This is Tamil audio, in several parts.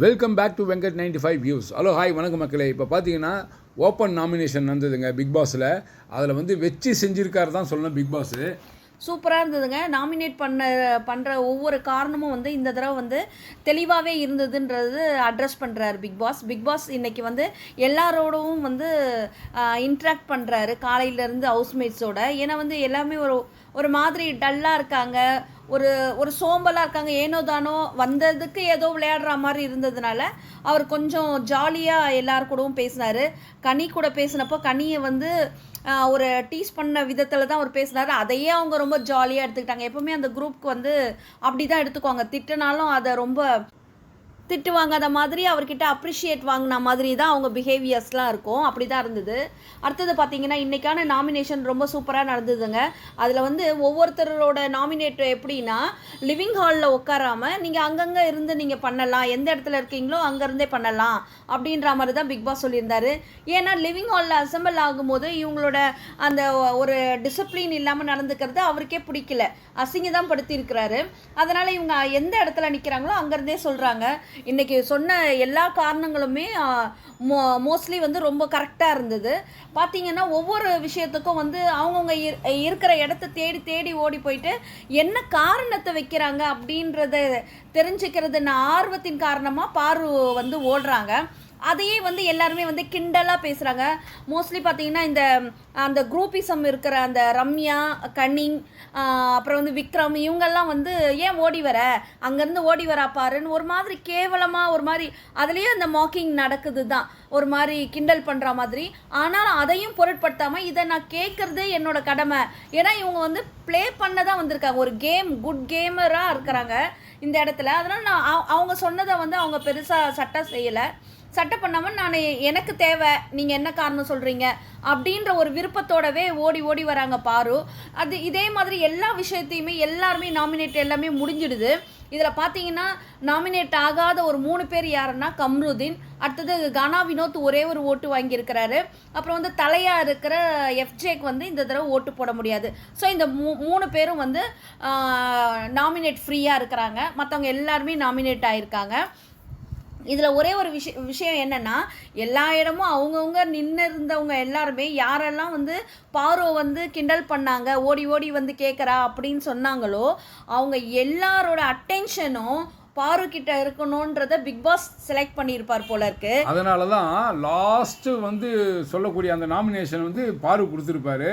Welcome back to Venkat 95 views. Hello hi வணக்கம் மக்களே. இப்போ பார்த்தீங்கன்னா ஓப்பன் நாமினேஷன் நடந்ததுங்க பிக் பாஸில். அதில் வந்து வெற்றி செஞ்சுருக்காரு தான் சொல்லணும் பிக் பாஸு. சூப்பராக இருந்ததுங்க. நாமினேட் பண்ணுற ஒவ்வொரு காரணமும் வந்து இந்த தடவை வந்து தெளிவாகவே இருந்ததுன்றது அட்ரஸ் பண்ணுறாரு பிக் பாஸ் இன்றைக்கி வந்து எல்லாரோடவும் வந்து இன்ட்ராக்ட் பண்ணுறாரு காலையிலேருந்து ஹவுஸ்மேட்ஸோட. ஏன்னா வந்து எல்லாமே ஒரு மாதிரி டல்லாக இருக்காங்க, ஒரு சோம்பலாக இருக்காங்க. ஏனோ தானோ வந்ததுக்கு ஏதோ விளையாடுற மாதிரி இருந்ததுனால அவர் கொஞ்சம் ஜாலியாக எல்லாரு கூடவும் பேசினார். கனி கூட பேசினப்போ கனியை வந்து ஒரு டீஸ் பண்ண விதத்தில் தான் அவர் பேசினார். அதையே அவங்க ரொம்ப ஜாலியாக எடுத்துக்கிட்டாங்க. எப்போவுமே அந்த குரூப்புக்கு வந்து அப்படி தான் எடுத்துக்குவாங்க. திட்டுனாலும் அதை ரொம்ப திட்டு வாங்காத மாதிரி அவர்கிட்ட அப்ரிஷியேட் வாங்கின மாதிரி தான் அவங்க பிஹேவியர்ஸ்லாம் இருக்கும். அப்படி தான் இருந்தது. அடுத்தது பார்த்தீங்கன்னா இன்றைக்கான நாமினேஷன் ரொம்ப சூப்பராக நடந்ததுங்க. அதில் வந்து ஒவ்வொருத்தரோட நாமினேட் எப்படின்னா லிவிங் ஹாலில் உட்காராமல் நீங்கள் அங்கங்கே இருந்து நீங்கள் பண்ணலாம், எந்த இடத்துல இருக்கீங்களோ அங்கேருந்தே பண்ணலாம் அப்படின்ற மாதிரி தான் பிக் பாஸ் சொல்லியிருந்தார். ஏன்னா லிவிங் ஹாலில் அசம்பிள் ஆகும்போது இவங்களோட அந்த ஒரு டிசிப்ளின் இல்லாமல் நடந்துக்கிறது அவருக்கே பிடிக்கல, அசிங்க தான் படுத்தியிருக்கிறாரு. அதனால் இவங்க எந்த இடத்துல நிற்கிறாங்களோ அங்கேருந்தே சொல்கிறாங்க. இன்றைக்கி சொன்ன எல்லா காரணங்களுமே மோஸ்ட்லி வந்து ரொம்ப கரெக்டாக இருந்தது. பார்த்திங்கன்னா ஒவ்வொரு விஷயத்துக்கும் வந்து அவங்கவுங்க இருக்கிற இடத்த தேடி தேடி ஓடி போயிட்டு என்ன காரணத்தை வைக்கிறாங்க அப்படின்றத தெரிஞ்சுக்கிறது ஆர்வத்தின் காரணமாக பாரு வந்து ஓடுறாங்க. அதையே வந்து எல்லாருமே வந்து கிண்டலாக பேசுகிறாங்க. மோஸ்ட்லி பார்த்தீங்கன்னா அந்த குரூப்பிசம் இருக்கிற அந்த ரம்யா, கனிங், அப்புறம் வந்து விக்ரம், இவங்கெல்லாம் வந்து ஏன் ஓடி வர, அங்கேருந்து ஓடி வரா பாருன்னு ஒரு மாதிரி கேவலமாக ஒரு மாதிரி அதுலேயே அந்த மாக்கிங் நடக்குது தான், ஒரு மாதிரி கிண்டல் பண்ணுற மாதிரி. ஆனால் அதையும் பொருட்படுத்தாமல் இதை நான் கேட்குறது என்னோட கடமை. ஏன்னா இவங்க வந்து ப்ளே பண்ண தான் வந்திருக்காங்க, ஒரு குட் கேமராக இருக்கிறாங்க இந்த இடத்துல. அதனால் நான் அவங்க சொன்னதை வந்து அவங்க பெருசாக சட்டம் செய்யலை. சட்டை பண்ணாமல் நான் எனக்கு தேவை, நீங்கள் என்ன காரணம் சொல்கிறீங்க அப்படின்ற ஒரு விருப்பத்தோடவே ஓடி ஓடி வராங்க பாரு. இதே மாதிரி எல்லா விஷயத்தையுமே எல்லாருமே நாமினேட் எல்லாமே முடிஞ்சிடுது. இதில் பார்த்தீங்கன்னா நாமினேட் ஆகாத ஒரு 3 பேர் யாருன்னா கம்ருதீன், அடுத்தது கானா வினோத் ஒரே ஒரு ஓட்டு வாங்கியிருக்கிறாரு. அப்புறம் வந்து தலையாக இருக்கிற எஃப்ஜேக்கு வந்து இந்த தடவை ஓட்டு போட முடியாது. ஸோ இந்த 3 பேரும் வந்து நாமினேட் ஃப்ரீயாக இருக்கிறாங்க. மற்றவங்க எல்லாருமே நாமினேட் ஆகியிருக்காங்க. இதில் ஒரே ஒரு விஷயம் என்னென்னா எல்லா இடமும் அவங்கவுங்க நின்று இருந்தவங்க எல்லாருமே யாரெல்லாம் வந்து பாரோ வந்து கிண்டல் பண்ணாங்க, ஓடி ஓடி வந்து கேட்குறா அப்படின்னு சொன்னாங்களோ அவங்க எல்லாரோட அட்டென்ஷனும் பாரு கிட்ட இருக்கணுன்றத பிக் பாஸ் செலக்ட் பண்ணியிருப்பார் போல இருக்கு. அதனால தான் லாஸ்ட்டு வந்து சொல்லக்கூடிய அந்த நாமினேஷன் வந்து பாரு கொடுத்துருப்பாரு.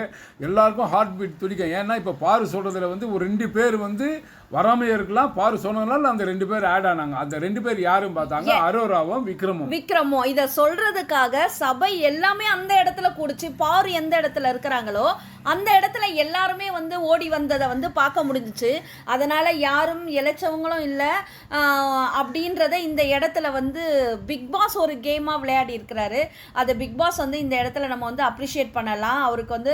எல்லாருக்கும் ஹார்ட் பீட் துடிக்கும். ஏன்னா இப்போ பாரு சொல்கிறதுல வந்து ஒரு 2 பேர் வந்து வராமே இருக்கலாம். பாரு சொன்னதுனால அந்த 2 பேர் ஆட் ஆனாங்க. அந்த 2 பேர் யாரும் பார்த்தாங்க, அரோராவும் விக்ரமும். இதை சொல்றதுக்காக சபை எல்லாமே அந்த இடத்துல கூடிச்சு. பாரு எந்த இடத்துல இருக்கிறாங்களோ அந்த இடத்துல எல்லாருமே வந்து ஓடி வந்ததை வந்து பார்க்க முடிஞ்சிச்சு. அதனால யாரும் இழைச்சவங்களும் இல்லை அப்படின்றத இந்த இடத்துல வந்து பிக் பாஸ் ஒரு கேமாக விளையாடி இருக்கிறாரு. அதை பிக் பாஸ் வந்து இந்த இடத்துல நம்ம வந்து அப்ரிஷியேட் பண்ணலாம், அவருக்கு வந்து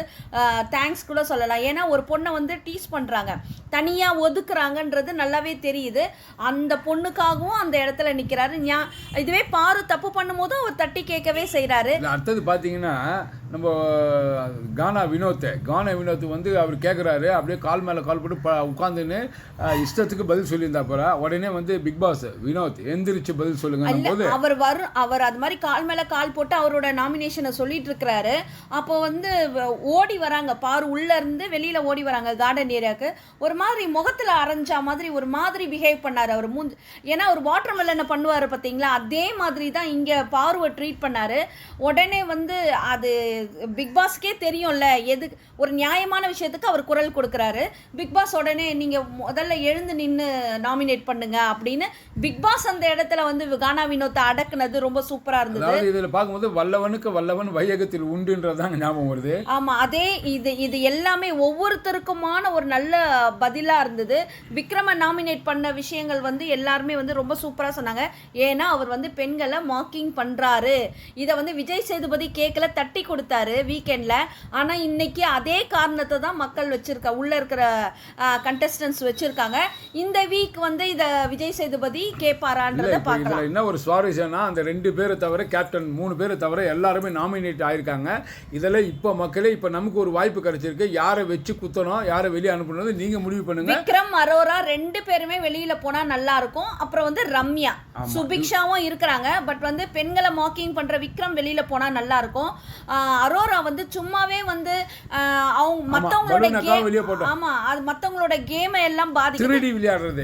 தேங்க்ஸ் கூட சொல்லலாம். ஏன்னா ஒரு பொண்ணை வந்து டீஸ் பண்ணுறாங்க, தனியாக ஒதுக்குறாங்கன்றது நல்லாவே தெரியுது. அந்த பொண்ணுக்காகவும் அந்த இடத்துல நிற்கிறாரு. இதுவே பாரு தப்பு பண்ணும்போது அவர் தட்டி கேட்கவே செய்கிறாரு. அடுத்தது பார்த்தீங்கன்னா நம்ம கானா வினோத் வந்து அவர் கேட்குறாரு, அப்படியே கால் மேலே கால் போட்டு உட்காந்துன்னு இஷ்டத்துக்கு பதில் சொல்லியிருந்தா போற. உடனே வந்து பிக் பாஸ் வினோத் எந்திரிச்சு பதில் சொல்லுங்க. அவர் அது மாதிரி கால் மேலே கால் போட்டு அவரோட நாமினேஷனை சொல்லிட்டு இருக்கிறாரு. அப்போ வந்து ஓடி வராங்க பாரு, உள்ள இருந்து வெளியில ஓடி வராங்க கார்டன் ஏரியாவுக்கு. ஒரு மாதிரி முகத்தில் அரைஞ்சா மாதிரி ஒரு மாதிரி பிஹேவ் பண்ணார் அவர். ஏன்னா ஒரு வாட்டர் மெலனை பண்ணுவார் பார்த்தீங்களா, அதே மாதிரி தான் இங்கே பாருவை ட்ரீட் பண்ணார். உடனே வந்து அது பிக் பாஸ்க்கே தெரியும்ல, எது ஒரு நியாயமான விஷயத்துக்கு அவர் குரல் கொடுக்குறாரு. பிக் பாஸ் உடனே நீங்கள் முதல்ல எழுந்து நின்று நாமினேட் பண்ணுங்க அப்படின்னு பிக் பாஸ் அந்த இடத்துல வந்து கானா வினோத்தை அடக்குனது ரொம்ப சூப்பராக இருந்தது. இதில் பார்க்கும்போது வல்லவனுக்கு வல்லவன் வையகத்தில் உண்டுன்றதாங்க ஞாபகம் வருது. ஆமாம், அதே இது எல்லாமே ஒவ்வொருத்தருக்குமான ஒரு நல்ல பதிலாக இருந்தது. விக்ரமை நாமினேட் பண்ண விஷயங்கள் வந்து எல்லாருமே வந்து ரொம்ப சூப்பராக சொன்னாங்க. ஏன்னா அவர் வந்து பெண்களை மாக்கிங் பண்ணுறாரு, இதை வந்து விஜய் சேதுபதி கேட்கல, தட்டி கொடுத்து கொடுத்தாரு வீக்கெண்டில். ஆனால் இன்னைக்கு அதே காரணத்தை தான் மக்கள் உள்ளே இருக்கிற கண்டஸ்டன்ஸ் வச்சுருக்காங்க. இந்த வீக் வந்து இதை விஜய் சேதுபதி கேட்பாரான்றதை பார்க்கலாம். என்ன ஒரு சுவாரஸ்யம்னா, அந்த 2 பேரை தவிர கேப்டன் 3 பேரை தவிர எல்லாருமே நாமினேட் ஆயிருக்காங்க. இதில் இப்போ மக்களே இப்போ நமக்கு ஒரு வாய்ப்பு கிடைச்சிருக்கு. யாரை வச்சு குத்தணும், யாரை வெளியே அனுப்பணும் நீங்கள் முடிவு பண்ணுங்க. விக்ரம், அரோரா 2 பேருமே வெளியில் போனால் நல்லா இருக்கும். அப்புறம் வந்து ரம்யா, சுபிக்ஷாவும் இருக்கிறாங்க. பட் வந்து பெண்களை மாக்கிங் பண்ணுற விக்ரம் வெளியில் போனால் நல்லா இருக்கும். அரோரா வந்து சும்மாவே வந்து அவங்க மற்றவங்களோட கேமை எல்லாம் திருடி விளையாடுறது,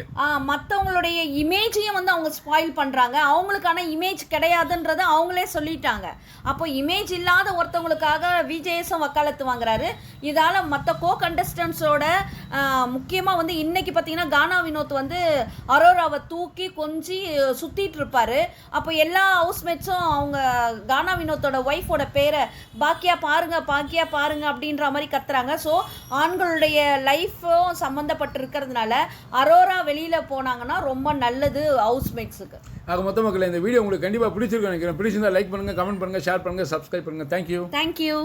மற்றவங்களுடைய இமேஜையும் வந்து அவங்க ஸ்பாயில் பண்ணுறாங்க. அவங்களுக்கான இமேஜ் கிடையாதுன்றதை அவங்களே சொல்லிட்டாங்க. அப்போ இமேஜ் இல்லாத ஒருத்தவங்களுக்காக விஜேஎஸும் வக்காலத்து வாங்குறாரு. இதால் மற்ற கண்டஸ்டன்ஸோட முக்கியமாக வந்து இன்னைக்கு பார்த்தீங்கன்னா கானா வினோத் வந்து அரோராவை தூக்கி கொஞ்சி சுற்றிட்டு இருப்பாரு. அப்போ எல்லா ஹவுஸ்மேட்ஸும் அவங்க கானா வினோத்தோட ஒய்ஃபோட பேரை பாக்கியா பாருங்க அப்படின்ற மாதிரி கத்துறாங்க. ஸோ ஆண்களுடைய லைஃப்பும் சம்மந்தப்பட்டு இருக்கிறதுனால அரோரா வெளியில் போனாங்கன்னா ரொம்ப நல்லது ஹவுஸ்மேட்ஸுக்கு. ஆக மொத்த மக்கள் இந்த வீடியோ உங்களுக்கு கண்டிப்பாக பிடிச்சிருக்கும் நினைக்கிறேன். பிடிச்சிருந்தா லைக் பண்ணுங்கள், கமெண்ட் பண்ணுங்கள், ஷேர் பண்ணுங்கள், சப்ஸ்கிரைப் பண்ணுங்கள். தேங்க்யூ.